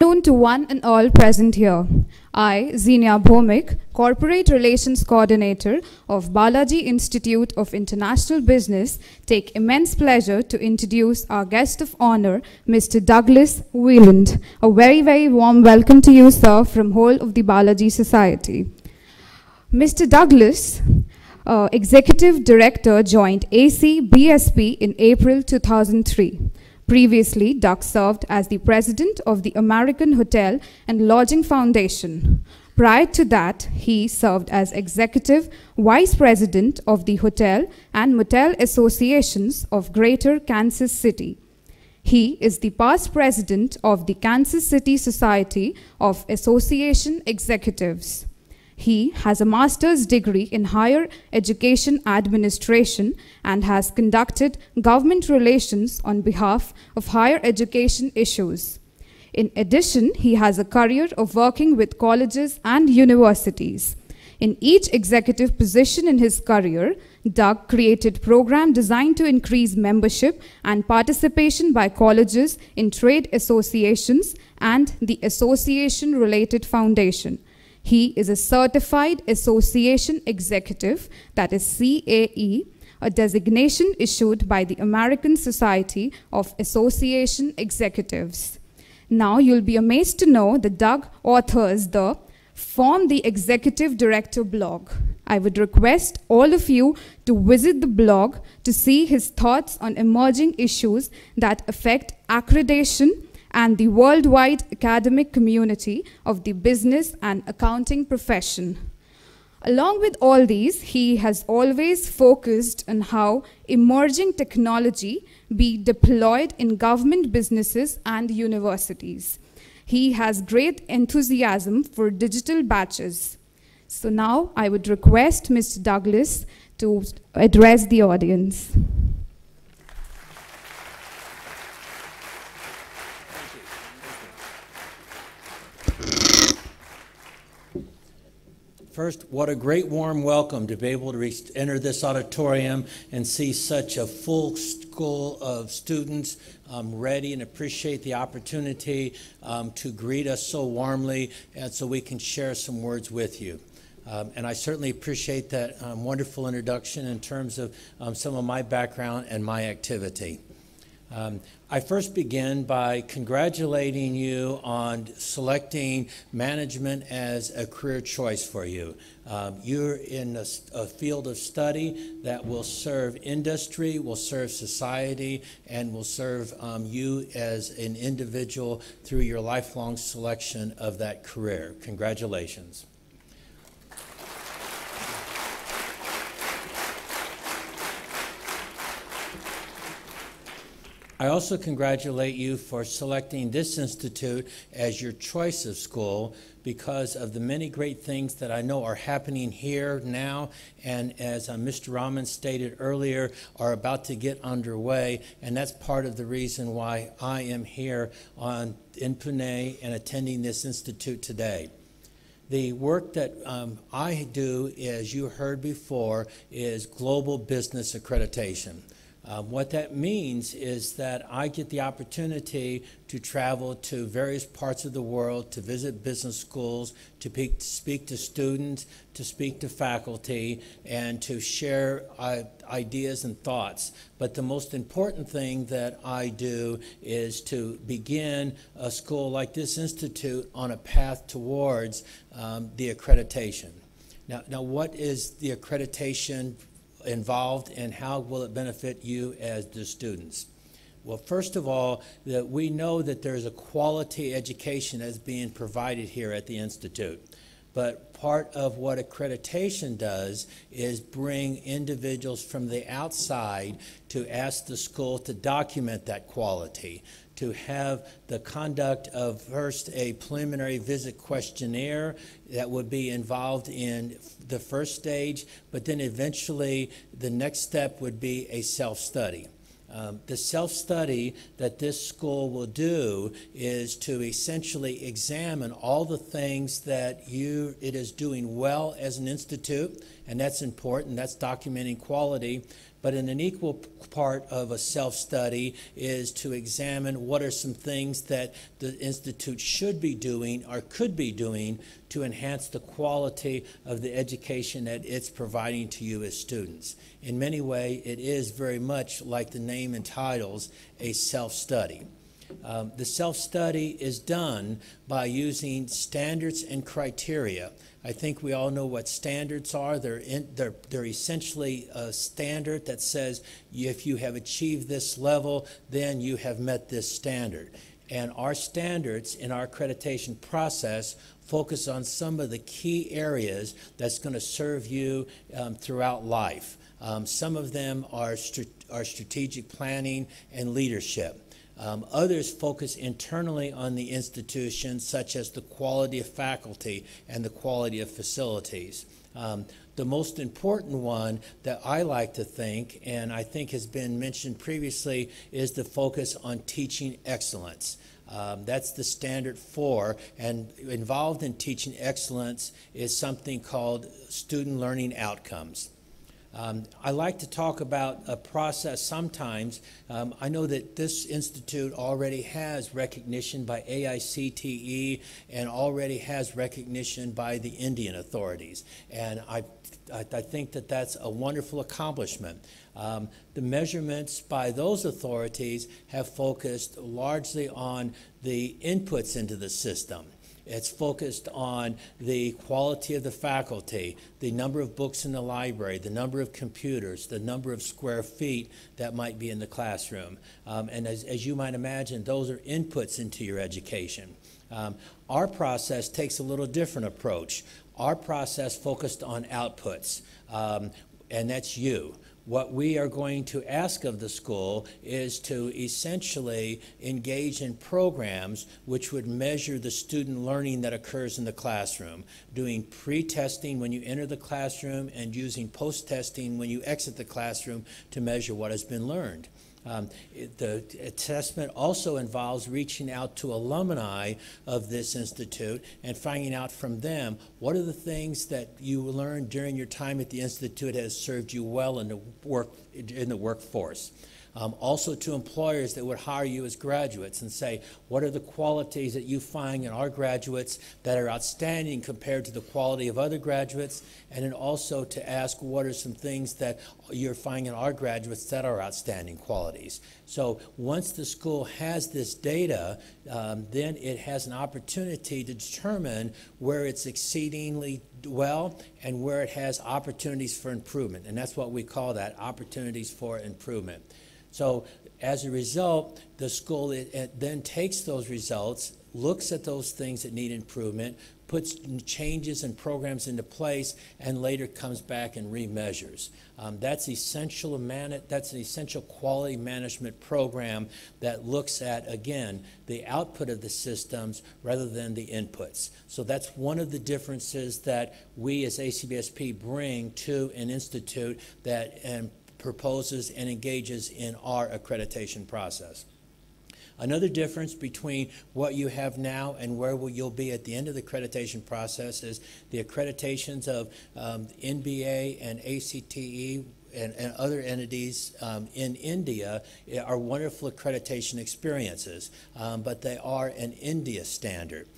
Known to one and all present here. I, Xenia Bhomik, Corporate Relations Coordinator of Balaji Institute of International Business, take immense pleasure to introduce our guest of honor, Mr. Douglas Viehland. A very, very warm welcome to you, sir, from whole of the Balaji Society. Mr. Douglas, Executive Director, joined ACBSP in April 2003. Previously, Doug served as the president of the American Hotel and Lodging Foundation. Prior to that, he served as executive vice president of the Hotel and Motel Associations of Greater Kansas City. He is the past president of the Kansas City Society of Association Executives. He has a master's degree in higher education administration and has conducted government relations on behalf of higher education issues. In addition, he has a career of working with colleges and universities. In each executive position in his career, Doug created programs designed to increase membership and participation by colleges in trade associations and the association-related foundation. He is a certified association executive, that is CAE, a designation issued by the American Society of Association Executives. Now you'll be amazed to know that Doug authors the Form the Executive Director blog. I would request all of you to visit the blog to see his thoughts on emerging issues that affect accreditation and the worldwide academic community of the business and accounting profession. Along with all these, he has always focused on how emerging technology be deployed in government businesses and universities. He has great enthusiasm for digital batches. So now I would request Mr. Douglas to address the audience. First, what a great warm welcome to be able to enter this auditorium and see such a full school of students ready and appreciate the opportunity to greet us so warmly and so we can share some words with you. And I certainly appreciate that wonderful introduction in terms of some of my background and my activity. I first begin by congratulating you on selecting management as a career choice for you. You're in a field of study that will serve industry, will serve society, and will serve you as an individual through your lifelong selection of that career. Congratulations. I also congratulate you for selecting this institute as your choice of school because of the many great things that I know are happening here now and, as Mr. Rahman stated earlier, are about to get underway, and that's part of the reason why I am here in Pune and attending this institute today. The work that I do, as you heard before, is global business accreditation. What that means is that I get the opportunity to travel to various parts of the world, to visit business schools, to speak to students, to speak to faculty, and to share ideas and thoughts. But the most important thing that I do is to begin a school like this institute on a path towards the accreditation. Now, what is the accreditation involved and how will it benefit you as the students? Well, first of all, that we know that there's a quality education that's being provided here at the Institute. But part of what accreditation does is bring individuals from the outside to ask the school to document that quality, to have the conduct of first a preliminary visit questionnaire that would be involved in the first stage, but then eventually the next step would be a self-study. The self-study that this school will do is to essentially examine all the things that it is doing well as an institute, and that's important, that's documenting quality, But in an equal part of a self-study is to examine what are some things that the Institute should be doing or could be doing to enhance the quality of the education that it's providing to you as students. In many ways, it is very much like the name entitles, a self-study. The self-study is done by using standards and criteria. I think we all know what standards are. They're essentially a standard that says if you have achieved this level, then you have met this standard. And our standards in our accreditation process focus on some of the key areas that's going to serve you throughout life. Some of them are strategic planning and leadership. Others focus internally on the institution, such as the quality of faculty and the quality of facilities. The most important one that I like to think, and I think has been mentioned previously, is the focus on teaching excellence. That's the standard 4, and involved in teaching excellence is something called student learning outcomes. I like to talk about a process sometimes. I know that this institute already has recognition by AICTE and already has recognition by the Indian authorities. And I think that that's a wonderful accomplishment. The measurements by those authorities have focused largely on the inputs into the system. It's focused on the quality of the faculty, the number of books in the library, the number of computers, the number of square feet that might be in the classroom. And as you might imagine, those are inputs into your education. Our process takes a little different approach. Our process focused on outputs, and that's you. What we are going to ask of the school is to essentially engage in programs which would measure the student learning that occurs in the classroom, doing pre-testing when you enter the classroom and using post-testing when you exit the classroom to measure what has been learned. The assessment also involves reaching out to alumni of this institute and finding out from them what are the things that you learned during your time at the institute that has served you well in the workforce. Also to employers that would hire you as graduates and say, what are the qualities that you find in our graduates that are outstanding compared to the quality of other graduates? And then also to ask, what are some things that you're finding in our graduates that are outstanding qualities? So once the school has this data, then it has an opportunity to determine where it's exceedingly well and where it has opportunities for improvement. And that's what we call that, opportunities for improvement. So as a result, the school it then takes those results, looks at those things that need improvement, puts changes and programs into place, and later comes back and remeasures. That's an essential quality management program that looks at, again, the output of the systems rather than the inputs. So that's one of the differences that we as ACBSP bring to an institute that proposes and engages in our accreditation process. Another difference between what you have now and where you'll be at the end of the accreditation process is the accreditations of NBA and ACTE and other entities in India are wonderful accreditation experiences, but they are an India standard.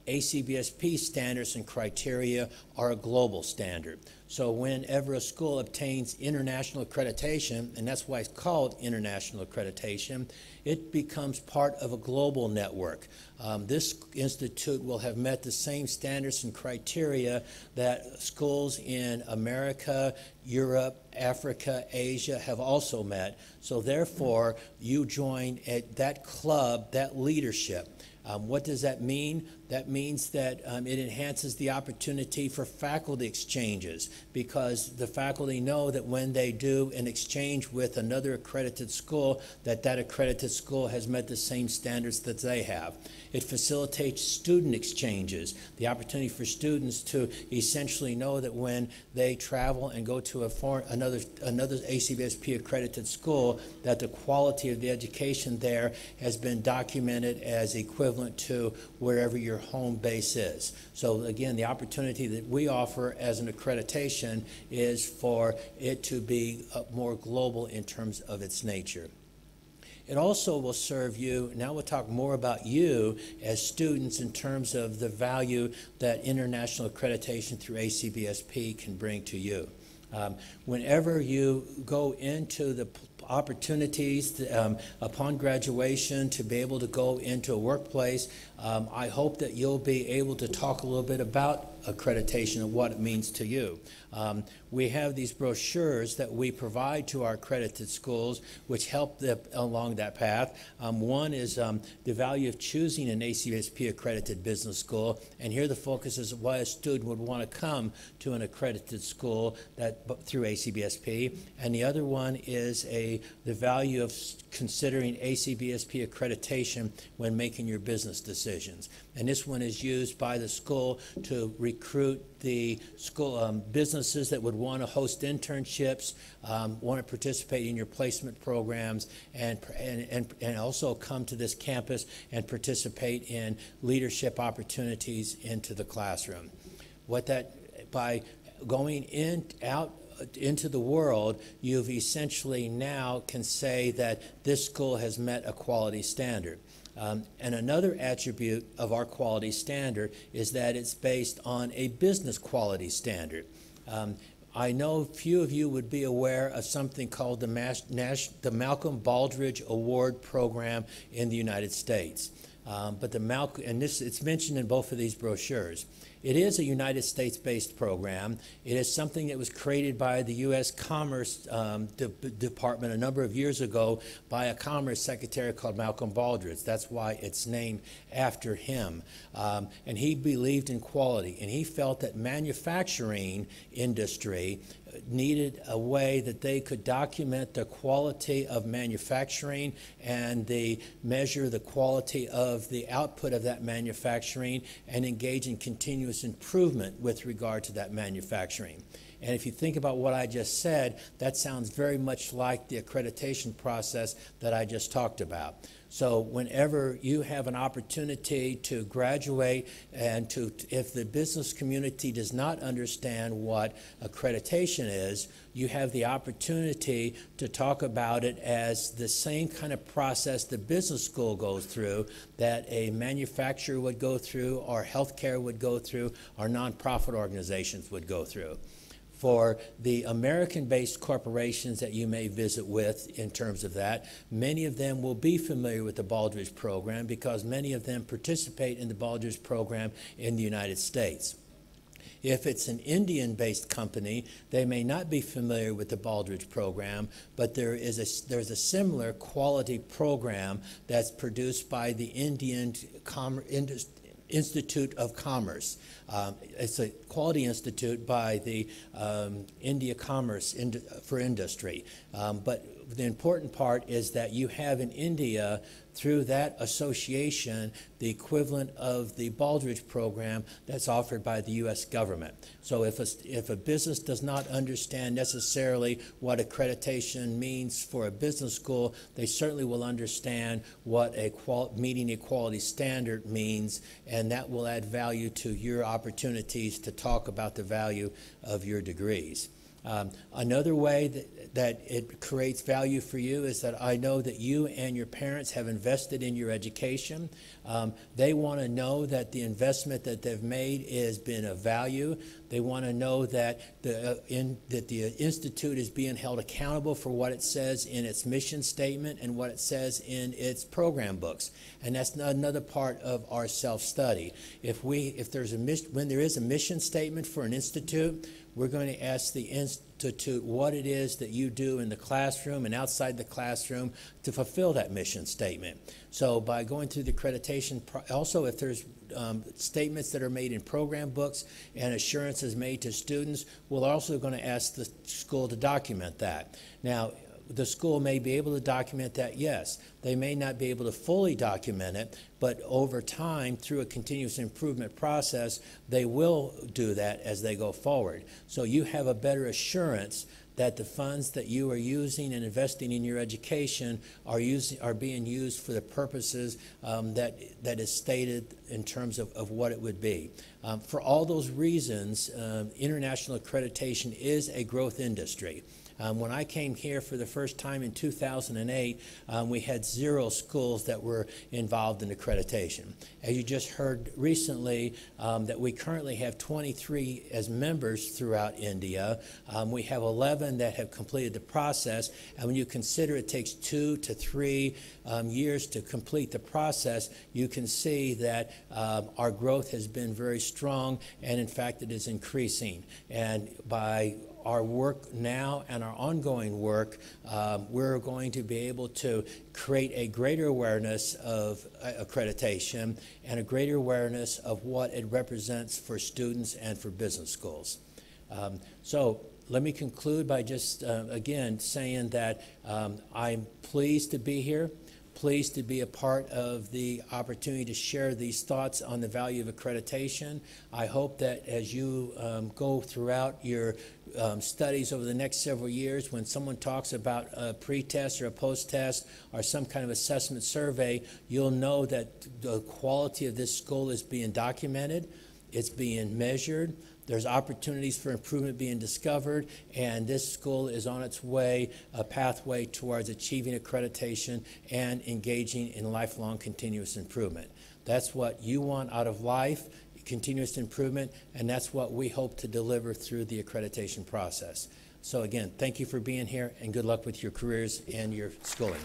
ACBSP standards and criteria are a global standard. So whenever a school obtains international accreditation, and that's why it's called international accreditation, it becomes part of a global network. This institute will have met the same standards and criteria that schools in America, Europe, Africa, Asia have also met. So therefore, you join at that club, that leadership. What does that mean? That means that it enhances the opportunity for faculty exchanges, because the faculty know that when they do an exchange with another accredited school, that accredited school has met the same standards that they have. It facilitates student exchanges, the opportunity for students to essentially know that when they travel and go to another ACBSP accredited school, that the quality of the education there has been documented as equivalent to wherever your home base is. So again, the opportunity that we offer as an accreditation is for it to be more global in terms of its nature. It also will serve you, now we'll talk more about you as students in terms of the value that international accreditation through ACBSP can bring to you. Whenever you go into the opportunities upon graduation to be able to go into a workplace, I hope that you'll be able to talk a little bit about accreditation and what it means to you. We have these brochures that we provide to our accredited schools which help them along that path. One is the value of choosing an ACBSP accredited business school, and here the focus is why a student would want to come to an accredited school through ACBSP, and the other one is the value of considering ACBSP accreditation when making your business decisions. And this one is used by the school to recruit the school businesses that would want to host internships, want to participate in your placement programs, and also come to this campus and participate in leadership opportunities into the classroom. By going out into the world, you've essentially now can say that this school has met a quality standard. And another attribute of our quality standard is that it's based on a business quality standard. I know few of you would be aware of something called the Malcolm Baldrige Award Program in the United States. It's mentioned in both of these brochures. It is a United States-based program. It is something that was created by the U.S. Commerce Department a number of years ago by a Commerce Secretary called Malcolm Baldrige. That's why it's named after him. And he believed in quality, and he felt that manufacturing industry needed a way that they could document the quality of manufacturing and measure the quality of the output of that manufacturing and engage in continuous improvement with regard to that manufacturing. And if you think about what I just said, that sounds very much like the accreditation process that I just talked about. So whenever you have an opportunity to graduate and if the business community does not understand what accreditation is, you have the opportunity to talk about it as the same kind of process the business school goes through, that a manufacturer would go through, or healthcare would go through, or nonprofit organizations would go through. For the American-based corporations that you may visit with in terms of that, many of them will be familiar with the Baldrige Program because many of them participate in the Baldrige Program in the United States. If it's an Indian-based company, they may not be familiar with the Baldrige Program, but there's a similar quality program that's produced by the Indian Institute of Commerce. It's a quality institute by the India Commerce for Industry. But the important part is that you have in India, through that association, the equivalent of the Baldrige Program that's offered by the U.S. government. So if a business does not understand necessarily what accreditation means for a business school, they certainly will understand what meeting a quality standard means, and that will add value to your opportunities to talk about the value of your degrees. Another way that it creates value for you is that I know that you and your parents have invested in your education. They want to know that the investment that they've made has been of value. They want to know that the Institute is being held accountable for what it says in its mission statement and what it says in its program books. And that's another part of our self-study. When there is a mission statement for an institute, we're going to ask the institute what it is that you do in the classroom and outside the classroom to fulfill that mission statement. So by going through the accreditation, also if there's statements that are made in program books and assurances made to students, we're also going to ask the school to document that. Now, the school may be able to document that, yes. They may not be able to fully document it, but over time, through a continuous improvement process, they will do that as they go forward. So you have a better assurance that the funds that you are using and investing in your education are being used for the purposes that is stated in terms of what it would be. For all those reasons, international accreditation is a growth industry. When I came here for the first time in 2008, we had 0 schools that were involved in accreditation. As you just heard recently, that we currently have 23 as members throughout India. We have 11 that have completed the process, and when you consider it takes 2 to 3 years to complete the process, you can see that our growth has been very strong, and in fact it is increasing. And by our work now and our ongoing work, we're going to be able to create a greater awareness of accreditation and a greater awareness of what it represents for students and for business schools. So let me conclude by just, again, saying that I'm pleased to be here, pleased to be a part of the opportunity to share these thoughts on the value of accreditation. I hope that as you go throughout your studies over the next several years, when someone talks about a pre-test or a post-test or some kind of assessment survey, you'll know that the quality of this school is being documented, it's being measured, there's opportunities for improvement being discovered, and this school is on its way, a pathway towards achieving accreditation and engaging in lifelong continuous improvement. That's what you want out of life, continuous improvement, and that's what we hope to deliver through the accreditation process. So again, thank you for being here, and good luck with your careers and your schooling.